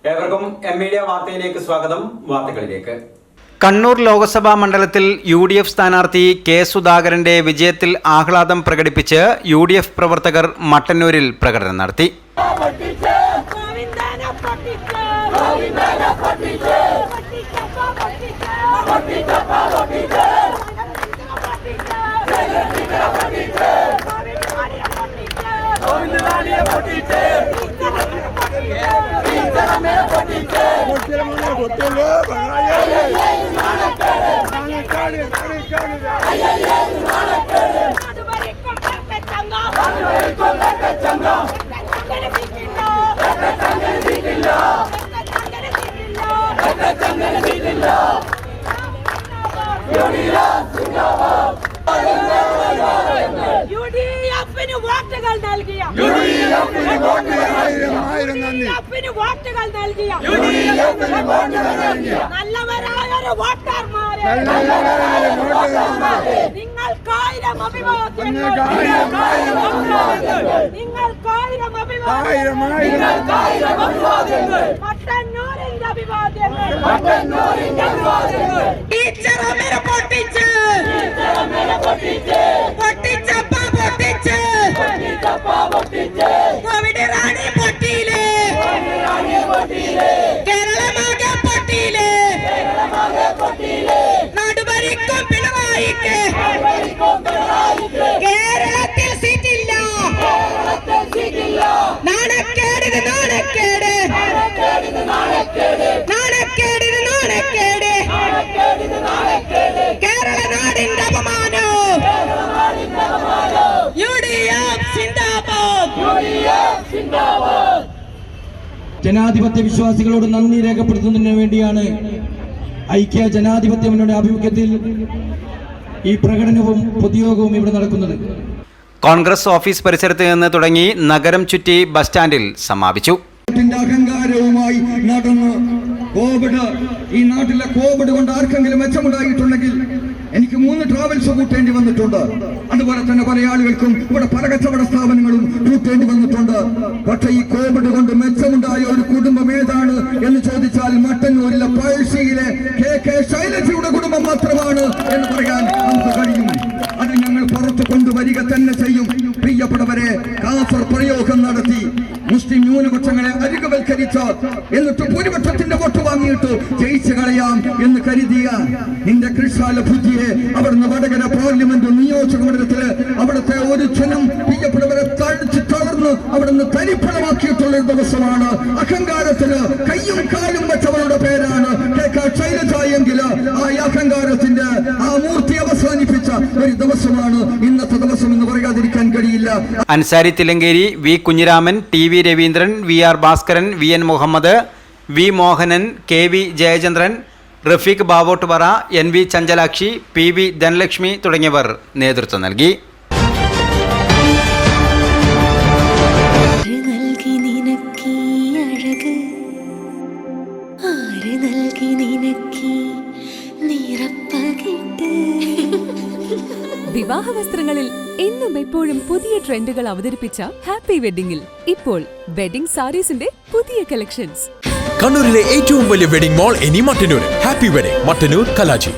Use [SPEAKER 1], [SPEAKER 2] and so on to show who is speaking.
[SPEAKER 1] ഏവർക്കും മീഡിയ വാർത്തയിലേക്ക് സ്വാഗതം. വാർത്തകളിലേക്ക്.
[SPEAKER 2] കണ്ണൂർ ലോക്സഭാ മണ്ഡലത്തിൽ UDF സ്ഥാനാർത്ഥി കെ സുധാകരന്റെ വിജയത്തിൽ ആഹ്ലാദം പ്രകടിപ്പിച്ച് UDF പ്രവർത്തകർ മട്ടന്നൂരിൽ പ്രകടനം നടത്തി.
[SPEAKER 3] ജനാധിപത്യ വിശ്വാസികളോട് നന്ദി രേഖപ്പെടുത്തുന്നതിന് വേണ്ടിയാണ് ഐക്യ ജനാധിപത്യ മുന്നണിയുടെ ആഭിമുഖ്യത്തിൽ ഈ പ്രകടനവും പൊതുയോഗവും ഇവിടെ നടക്കുന്നത്.
[SPEAKER 2] കോൺഗ്രസ് ഓഫീസ് പരിസരത്ത് നിന്ന് തുടങ്ങി നഗരം ചുറ്റി ബസ് സ്റ്റാൻഡിൽ സമാപിച്ചു.
[SPEAKER 3] അഹങ്കാരവുമായി നടന്ന് ഈ നാട്ടിലെ കോവിഡ് കൊണ്ട് ആർക്കെങ്കിലും മെച്ചമുണ്ടായിട്ടുണ്ടെങ്കിൽ എനിക്ക് 3 ട്രാവൽസ് കൂട്ടേണ്ടി വന്നിട്ടുണ്ട്. അതുപോലെ തന്നെ പല ആളുകൾക്കും ഇവിടെ പല കച്ചവട സ്ഥാപനങ്ങളും കൂട്ടേണ്ടി വന്നിട്ടുണ്ട്. പക്ഷേ ഈ കോവിഡ് കൊണ്ട് മെച്ചമുണ്ടായ ഒരു കുടുംബം ഏതാണ് എന്ന് ചോദിച്ചാൽ മട്ടന്നൂരിലെ പഴശ്ശിയിലെ KK ശൈലജയുടെ കുടുംബം മാത്രമാണ് എന്ന് പറയാൻ നമുക്ക് കഴിയും. അത് ഞങ്ങൾ പുറത്തു കൊണ്ടുവരിക തന്നെ ചെയ്യും. പ്രിയപ്പെട്ടവരെ, കാസർ പ്രയോഗം നടത്തി മുസ്ലിം ന്യൂനപക്ഷങ്ങളെ അരികവൽക്കരിച്ച് എന്നിട്ട് ഭൂരിപക്ഷത്തിന്റെ വോട്ട് വാങ്ങിയിട്ട് ജയിച്ചു കളയാം എന്ന് കരുതിയ നിന്റെ കൃഷാല ബുദ്ധിയെ അവിടുന്ന് വടകര പാർലമെന്റ് നിയോജക മണ്ഡലത്തില് അവിടുത്തെ ഒരു ജനം പ്രിയപ്പെട്ടവരെ തളിച്ച് തളർന്ന് അവിടുന്ന് തരിപ്പണമാക്കിയിട്ടുള്ള ഒരു ദിവസമാണ്. അഹങ്കാരത്തിന് കയ്യും കാലും വെച്ചവരുടെ പേരാണ് KK ശൈലജ എങ്കിൽ ആ അഹങ്കാരത്തിന്റെ ആ മൂർത്തി അവസാനിപ്പിച്ച ഒരു ദിവസമാണ് ഇന്നത്തെ ദിവസം എന്ന് പറയാതിരിക്കാൻ കഴിയില്ല.
[SPEAKER 2] Ansari Thillankeri, V Kunhiraman, TV Raveendran, VR Bhaskaran, VN Muhammad, V Mohanan, KV Jayachandran, Rafeeq Bavottupara, NV Chanchalakshi, PV Dhanalakshmi തുടങ്ങിയവർ നേതൃത്വം നൽകി.
[SPEAKER 4] വിവാഹ വസ്ത്രങ്ങളിൽ എന്നും എപ്പോഴും പുതിയ ട്രെൻഡുകൾ അവതരിപ്പിച്ച ഹാപ്പി വെഡിങ്ങിൽ ഇപ്പോൾ വെഡിംഗ് സാരീസിന്റെ പുതിയ കളക്ഷൻസ്.
[SPEAKER 5] കണ്ണൂരിലെ ഏറ്റവും വലിയ വെഡിംഗ് മാൾ ഇനി മട്ടന്നൂർ. Happy wedding Mattannur കലാജി.